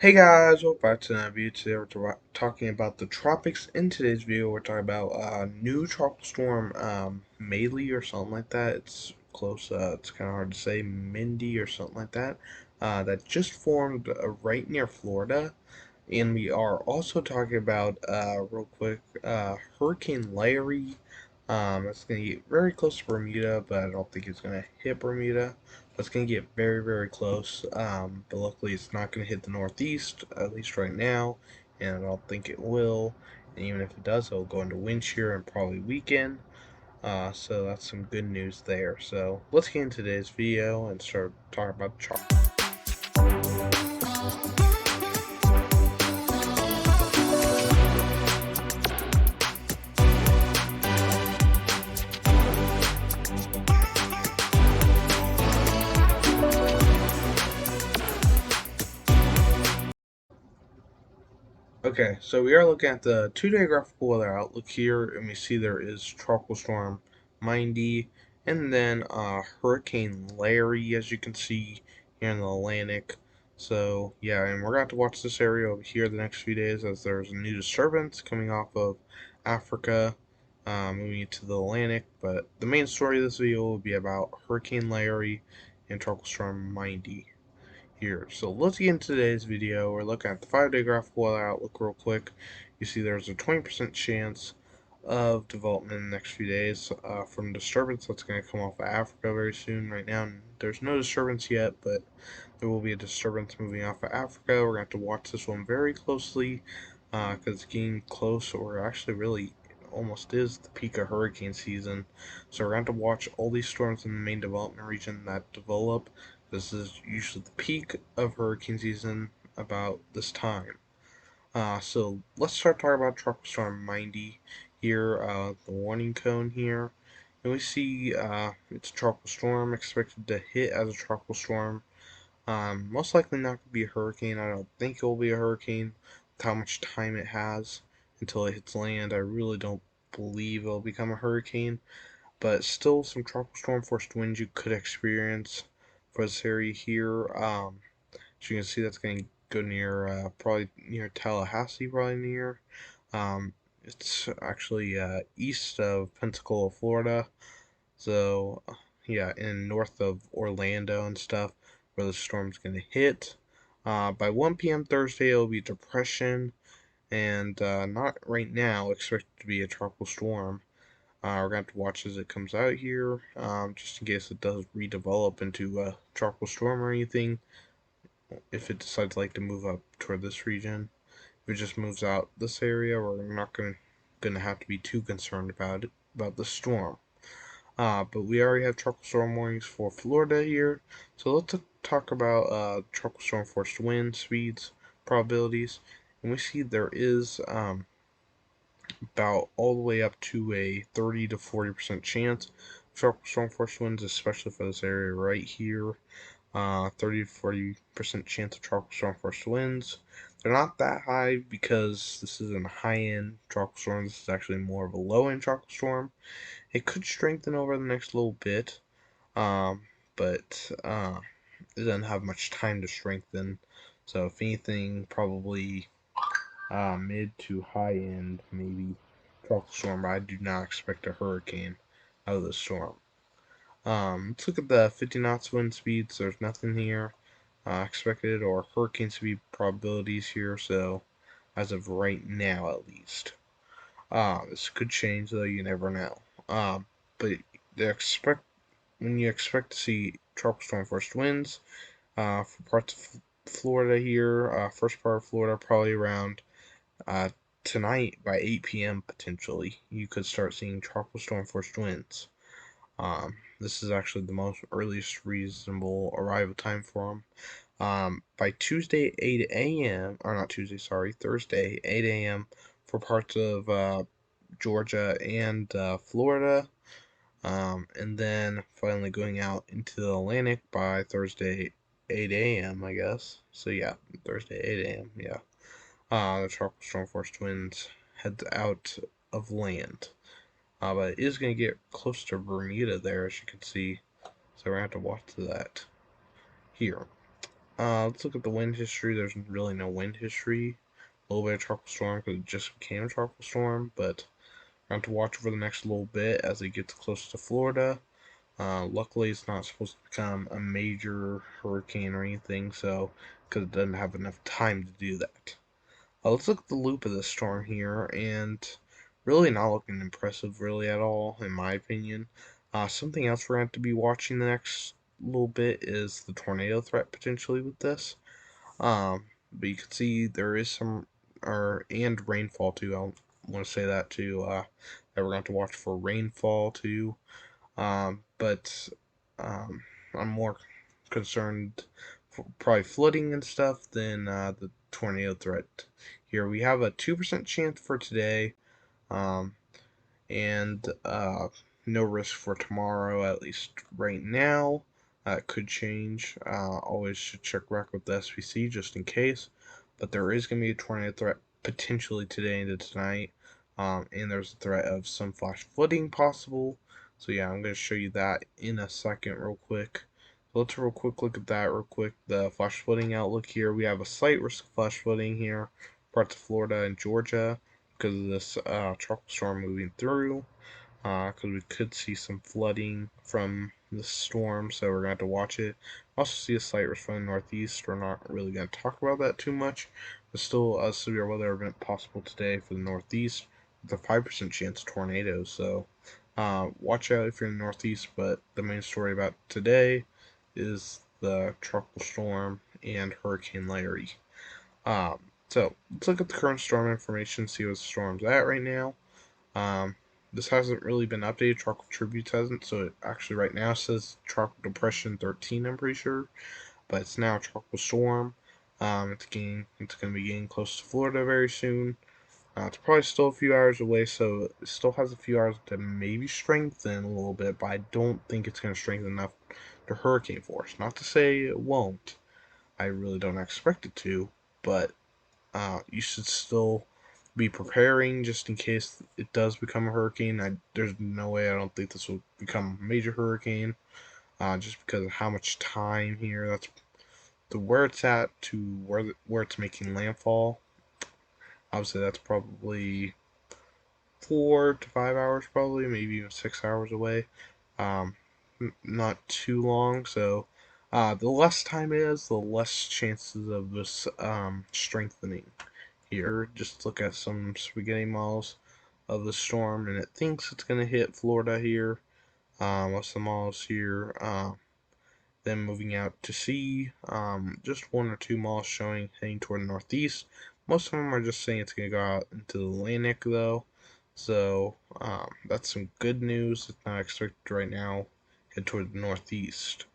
Hey guys, welcome back to another video. Today we're talking about the tropics. In today's video, we're talking about new tropical storm Meili or something like that. It's close. It's kind of hard to say. Mindy or something like that. That just formed right near Florida. And we are also talking about, real quick, Hurricane Larry. It's going to get very close to Bermuda, but I don't think it's going to hit Bermuda. But it's going to get very, very close. But luckily, it's not going to hit the Northeast, at least right now. And I don't think it will. And even if it does, it'll go into wind shear and probably weaken. So that's some good news there. So let's get into today's video and start talking about the chart. Okay, so we are looking at the 2-day graphical weather outlook here, and we see there is Tropical Storm Mindy, and then Hurricane Larry, as you can see here in the Atlantic. So, yeah, and we're going to have to watch this area over here the next few days as there's a new disturbance coming off of Africa, moving into the Atlantic. But the main story of this video will be about Hurricane Larry and Tropical Storm Mindy here. So let's get into today's video. We're looking at the 5-day graphical weather outlook real quick. You see there's a 20% chance of development in the next few days from disturbance that's going to come off of Africa very soon. Right now, there's no disturbance yet, but there will be a disturbance moving off of Africa. We're going to have to watch this one very closely because it's getting close, or actually really almost is the peak of hurricane season. So we're going to have to watch all these storms in the main development region that develop. This is usually the peak of hurricane season about this time. So let's start talking about Tropical Storm Mindy here, the warning cone here. And we see it's a tropical storm expected to hit as a tropical storm. Most likely not going to be a hurricane. I don't think it will be a hurricane with how much time it has until it hits land. I really don't believe it'll become a hurricane, but still some tropical storm force winds you could experience for this area here. As you can see, that's going to go near, probably near Tallahassee, probably near. It's actually east of Pensacola, Florida. So, yeah, and north of Orlando and stuff, where the storm's going to hit. By 1 p.m. Thursday, it'll be depression, and not right now expected to be a tropical storm. We're going to have to watch as it comes out here, just in case it does redevelop into a tropical storm or anything. If it decides like to move up toward this region, if it just moves out this area, we're not gonna have to be too concerned about the storm. But we already have tropical storm warnings for Florida here, so let's talk about tropical storm force wind speeds, probabilities, and we see there is about all the way up to a 30 to 40% chance of tropical storm force winds, especially for this area right here. 30 to 40% chance of tropical storm force winds. They're not that high because this isn't a high-end tropical storm. This is actually more of a low-end tropical storm. It could strengthen over the next little bit, but it doesn't have much time to strengthen. So if anything, probably mid to high-end, maybe tropical storm. But I do not expect a hurricane out of the storm. Let's look at the 50 knots wind speeds. There's nothing here expected, or hurricane speed probabilities here, so as of right now at least. This could change though, you never know. But when you expect to see tropical storm force winds for parts of Florida here, first part of Florida, probably around tonight by 8 p.m. potentially, you could start seeing tropical storm force winds. This is actually the most earliest reasonable arrival time for them. By Tuesday, 8 a.m., or not Tuesday, sorry, Thursday, 8 a.m. for parts of Georgia and Florida. And then finally going out into the Atlantic by Thursday, 8 a.m., I guess. So, yeah, Thursday, 8 a.m., yeah. The tropical storm force winds heads out of land. But it is going to get close to Bermuda there, as you can see. So we're going to have to watch that here. Let's look at the wind history. There's really no wind history. A little bit of tropical storm because it just became a tropical storm, but we're going to watch for the next little bit as it gets close to Florida. Luckily, it's not supposed to become a major hurricane or anything, so because it doesn't have enough time to do that. Let's look at the loop of this storm here, and really not looking impressive really at all, in my opinion. Something else we're going to be watching the next little bit is the tornado threat potentially with this. But you can see there is some, and rainfall too. I want to say that too. That we're going to watch for rainfall too. But I'm more concerned for probably flooding and stuff than the tornado threat. Here we have a 2% chance for today, um, and no risk for tomorrow, at least right now. It could change. Always should check back with the SPC just in case. But there is going to be a tornado threat potentially today into tonight. And there's a threat of some flash flooding possible. So yeah, I'm going to show you that in a second real quick. So let's real quick look at that real quick. The flash flooding outlook here. We have a slight risk of flash flooding here. Parts of Florida and Georgia because of this tropical storm moving through. Because we could see some flooding from the storm, so we're going to have to watch it. Also see a slight risk from the northeast. We're not really going to talk about that too much, but still a severe weather event possible today for the northeast with a 5% chance of tornadoes. So watch out if you're in the northeast, but the main story about today is the tropical storm and Hurricane Larry. So let's look at the current storm information, see what the storm's at right now. Um, this hasn't really been updated. Tropical Tributes hasn't, so it actually right now says Tropical Depression 13. I'm pretty sure, but it's now Tropical Storm. It's going to be getting close to Florida very soon. It's probably still a few hours away, so it still has a few hours to maybe strengthen a little bit, but I don't think it's going to strengthen enough to hurricane force. Not to say it won't. I really don't expect it to, but you should still be preparing just in case it does become a hurricane. There's no way I don't think this will become a major hurricane, just because of how much time here. That's the where it's at to where it's making landfall. Obviously, that's probably 4 to 5 hours, probably maybe even 6 hours away. Um, Not too long. So, the less time it is, the less chances of this strengthening. Here, just look at some spaghetti models of the storm, and it thinks it's going to hit Florida here. Most of the models here, then moving out to sea. Just one or two models showing heading toward the northeast. Most of them are just saying it's going to go out into the Atlantic, though. So that's some good news. It's not expected right now. Head toward the northeast.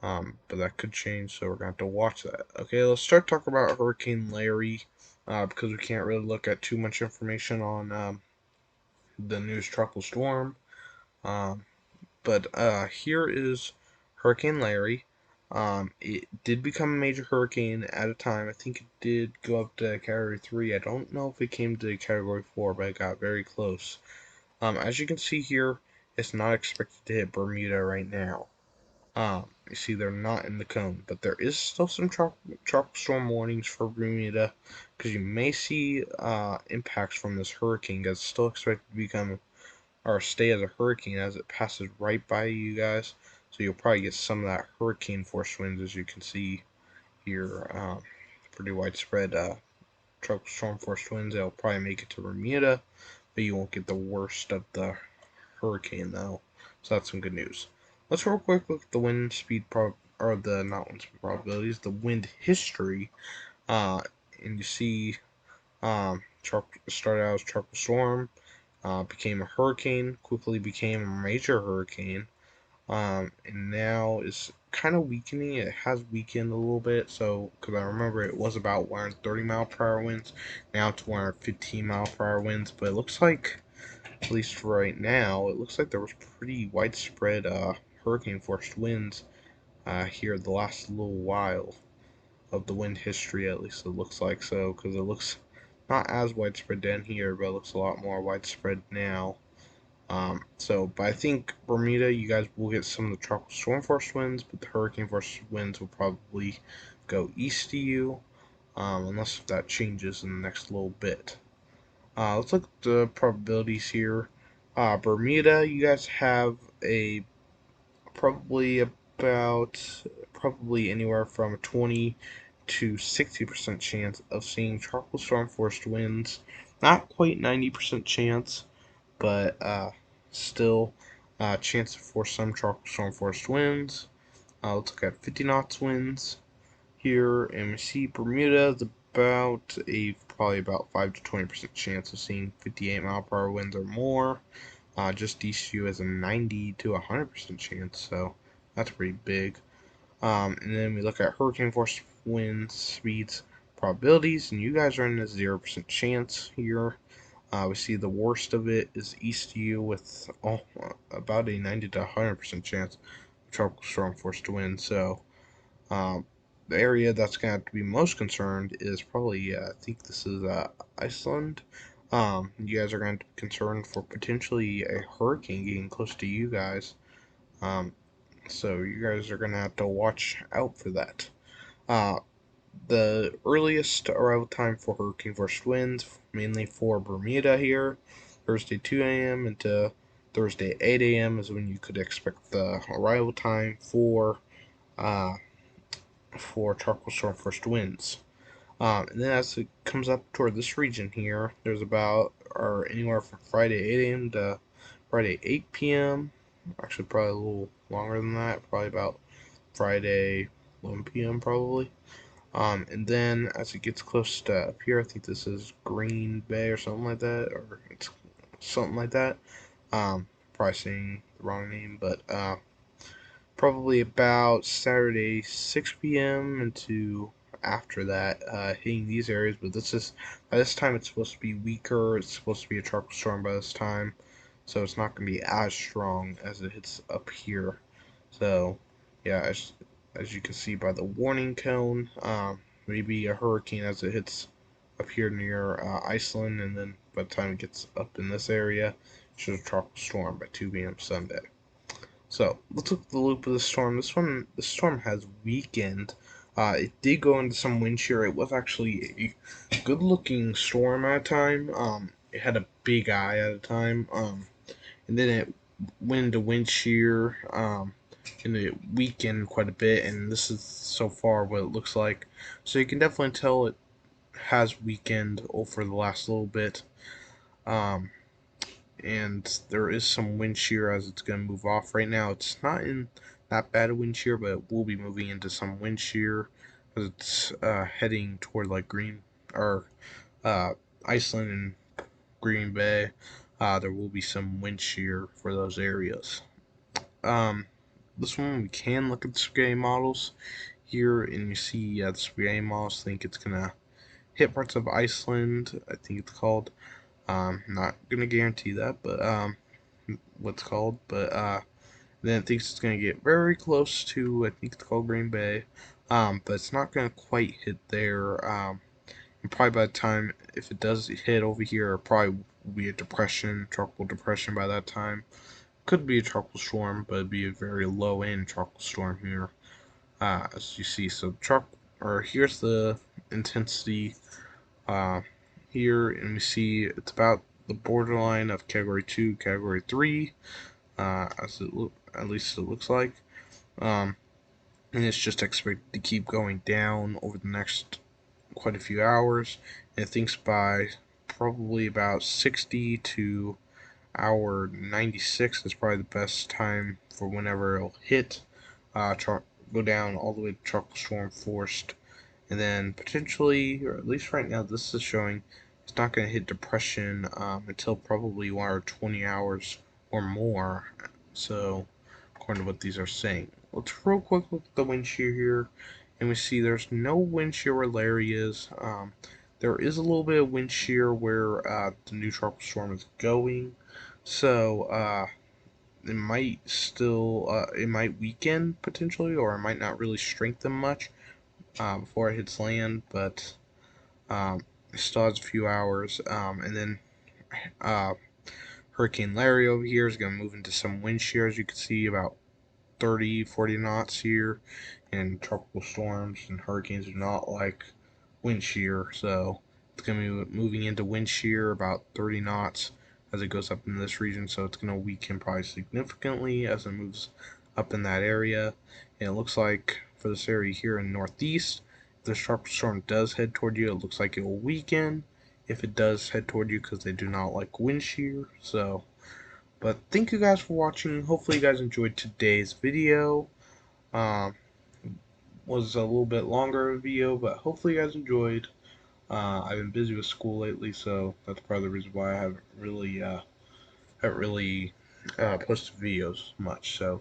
But that could change, so we're going to have to watch that. Okay, let's start talking about Hurricane Larry, because we can't really look at too much information on the news tropical storm. Um, but here is Hurricane Larry. It did become a major hurricane at a time. I think it did go up to Category 3. I don't know if it came to Category 4, but it got very close. As you can see here, it's not expected to hit Bermuda right now. You see they're not in the cone, but there is still some tropical storm warnings for Bermuda, because you may see impacts from this hurricane, because it's still expected to become or stay as a hurricane as it passes right by you guys. So you'll probably get some of that hurricane force winds, as you can see here. Pretty widespread tropical storm force winds. They'll probably make it to Bermuda, but you won't get the worst of the hurricane though. So that's some good news. Let's real quick look at the wind speed or the not wind speed probabilities, the wind history. Uh, and you see, started out as tropical storm, became a hurricane, quickly became a major hurricane, and now is kind of weakening. It has weakened a little bit, so because I remember it was about 130-mile-per-hour winds, now it's 115-mile-per-hour winds, but it looks like, at least right now, it looks like there was pretty widespread hurricane force winds here the last little while of the wind history, at least it looks like so, because it looks not as widespread down here, but it looks a lot more widespread now. But I think Bermuda, you guys will get some of the tropical storm force winds, but the hurricane force winds will probably go east to you, unless that changes in the next little bit. Let's look at the probabilities here. Bermuda, you guys have a probably about probably anywhere from a 20 to 60% chance of seeing tropical storm force winds. Not quite 90% chance, but still chance for some tropical storm force winds. Let's look at 50 knots winds here, and we see Bermuda is about a probably about 5 to 20% chance of seeing 58-mile-per-hour winds or more. Just east of you has a 90 to 100% chance, so that's pretty big. And then we look at hurricane force wind speeds probabilities, and you guys are in a 0% chance here. We see the worst of it is east of you with about a 90 to 100% chance of tropical storm force to wind. So um, the area that's going to have to be most concerned is probably, I think this is Iceland. You guys are going to be concerned for potentially a hurricane getting close to you guys. Um, so you guys are going to have to watch out for that. Uh, the earliest arrival time for hurricane force winds, mainly for Bermuda here, Thursday 2 a.m. into Thursday 8 a.m. is when you could expect the arrival time uh, for tropical storm force winds. And then as it comes up toward this region here, there's about or anywhere from Friday 8 a.m. to Friday 8 p.m. Actually, probably a little longer than that. Probably about Friday 1 p.m. probably. And then as it gets close to up here, I think this is Green Bay or something like that, or it's something like that. Probably saying the wrong name, but probably about Saturday 6 p.m. into after that, hitting these areas. But this is by this time it's supposed to be weaker. It's supposed to be a tropical storm by this time, so it's not going to be as strong as it hits up here. So yeah, as you can see by the warning cone, maybe a hurricane as it hits up here near Iceland, and then by the time it gets up in this area, it's just a tropical storm by 2 p.m. Sunday. So let's look at the loop of the storm. The storm has weakened. It did go into some wind shear. It was actually a good-looking storm at a time. It had a big eye at a time. And then it went into wind shear. And it weakened quite a bit. And this is so far what it looks like. So you can definitely tell it has weakened over the last little bit. And there is some wind shear as it's going to move off right now. It's not in that bad a wind shear, but it will be moving into some wind shear as it's heading toward like Green or uh, Iceland and Green Bay. There will be some wind shear for those areas. Um, this one we can look at the spaghetti models here, and you see the spaghetti models think it's gonna hit parts of Iceland. I think it's called. Not gonna guarantee that, but what's called, but then it thinks it's gonna get very close to I think it's called Green Bay, but it's not gonna quite hit there. And probably by the time if it does hit over here, it probably will be a depression, tropical depression by that time. Could be a tropical storm, but it'd be a very low end tropical storm here, as you see. So here's the intensity uh, here, and we see it's about the borderline of Category 2, Category 3, at least it looks like. Um, and it's just expected to keep going down over the next quite a few hours. And it thinks by probably about 60 to hour 96 is probably the best time for whenever it'll hit, go down all the way to tropical storm forced, and then potentially, or at least right now, this is showing it's not going to hit depression until probably 1 or 20 hours or more. So, according to what these are saying, let's real quick look at the wind shear here, and we see there's no wind shear where Larry is. There is a little bit of wind shear where the new tropical storm is going, so it might weaken potentially, or it might not really strengthen much before it hits land, but it still has a few hours. And then uh, Hurricane Larry over here is going to move into some wind shear, as you can see, about 30, 40 knots here. And tropical storms and hurricanes do not like wind shear, so it's going to be moving into wind shear about 30 knots as it goes up in this region, so it's going to weaken probably significantly as it moves up in that area. And it looks like for this area here in northeast, if this tropical storm does head toward you, it looks like it will weaken if it does head toward you, because they do not like wind shear. So, but thank you guys for watching. Hopefully you guys enjoyed today's video. Um, was a little bit longer of a video, but hopefully you guys enjoyed. I've been busy with school lately, so that's part of the reason why I haven't really posted videos much. So